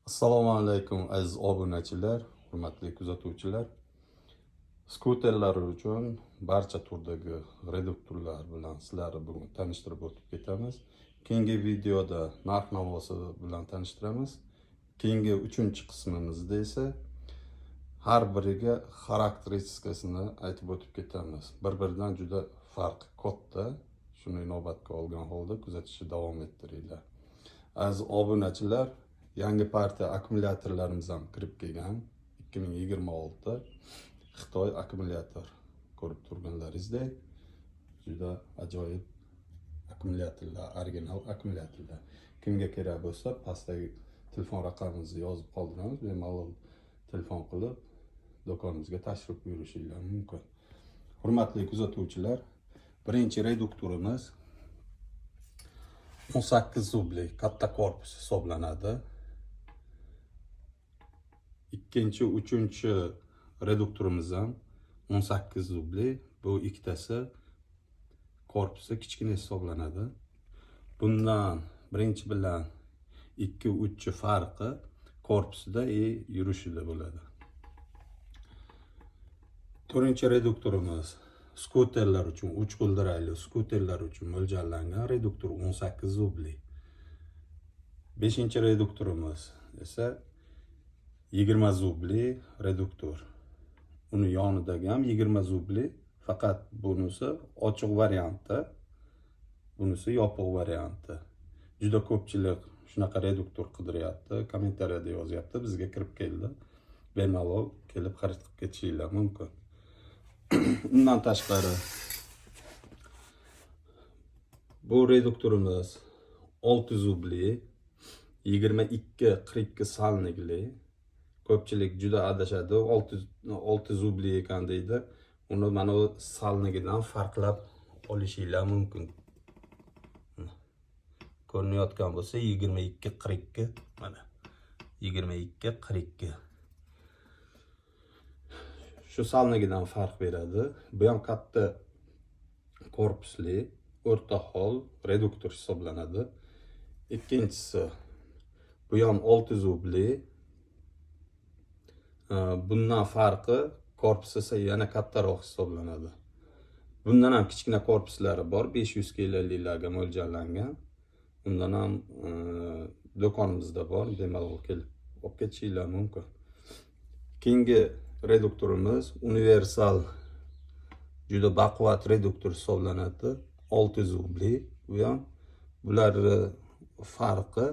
Assalomu alaykum aziz obunachilar, hurmatli kuzatuvchilar. Skuterlar uchun barcha turdagi reduktorlar bilan sizlarni bugun tanishtirib o'tib ketamiz. Keyingi videoda narx-navosi bilan tanishtiramiz. Keyingi 3-qismimizda esa har biriga xarakteristikasini aytib o'tib ketamiz. Bir-biridan juda farqi katta. Shuni inobatga olgan holda kuzatishni davom ettiringlar. Aziz obunachilar, yangi partiya akkumulyatorlarimiz ham kirib kelgan. 2026 Xitoy akkumulyator ko'rib turganlaringizdek juda ajoyib akkumulyatorlar, original akkumulyatorlar. Kimga kerak bo'lsa, pastdagi telefon raqamimizni yozib qoldiramiz. Bemalol telefon qilib do'konimizga tashrif buyurishingiz mumkin. Hurmatli kuzatuvchilar, birinchi reduktorimiz 18 zubli katta korpus hisoblanadi. Ikkinchi, uchinchi reduktorimiz ham 18 zubli. Bu ikkitasi korpusi kichkina hisoblanadi. Bundan birinchi bilan 2-3 farqi korpusida yurishida bo'ladi. To'rtinchi reduktorimiz skuterlar uchun, 3 g'ildirakli skuterlar uchun mo'ljallangan reduktor 18 zubli. 5-chi reduktorimiz esa 20 zubli reduktor. Uni yonidagi ham 20 zubli, faqat bunisi ochiq variantda, bunisi yopiq variantda. Juda ko'pchilik shunaqa reduktor qidiryapti, kommentariyada yozyapti, bizga kirib keldi. Bemalol kelib xarid qilib ketishingiz mumkin. Undan tashqari bu reduktorimiz 6 zubli, 22-42 salnikli. Ko'pchilik juda adashadi, 6 zubli ekan deydi. Uni mana bu salnigidan farqlab olishingiz mumkin. Ko'rinayotgan bo'lsa 22-42, mana 22-42. Shu salnigidan farq beradi. Bu ham katta korpusli, o'rta hol reduktor hisoblanadi. Ikkinchisi, bu ham 6 zubli. Bundan farqi korpusi esa yana kattaroq hisoblanadi. Bundan ham kichkina korpuslari bor, 500 kiloliklarga mo'ljallangan. Undan ham do'konimizda bor, bemalol kelib olib ketishingiz mumkin. Keyingi reduktorimiz universal, juda baquvvat reduktor hisoblanadi. 6 zubli. Bu ham bularning farqi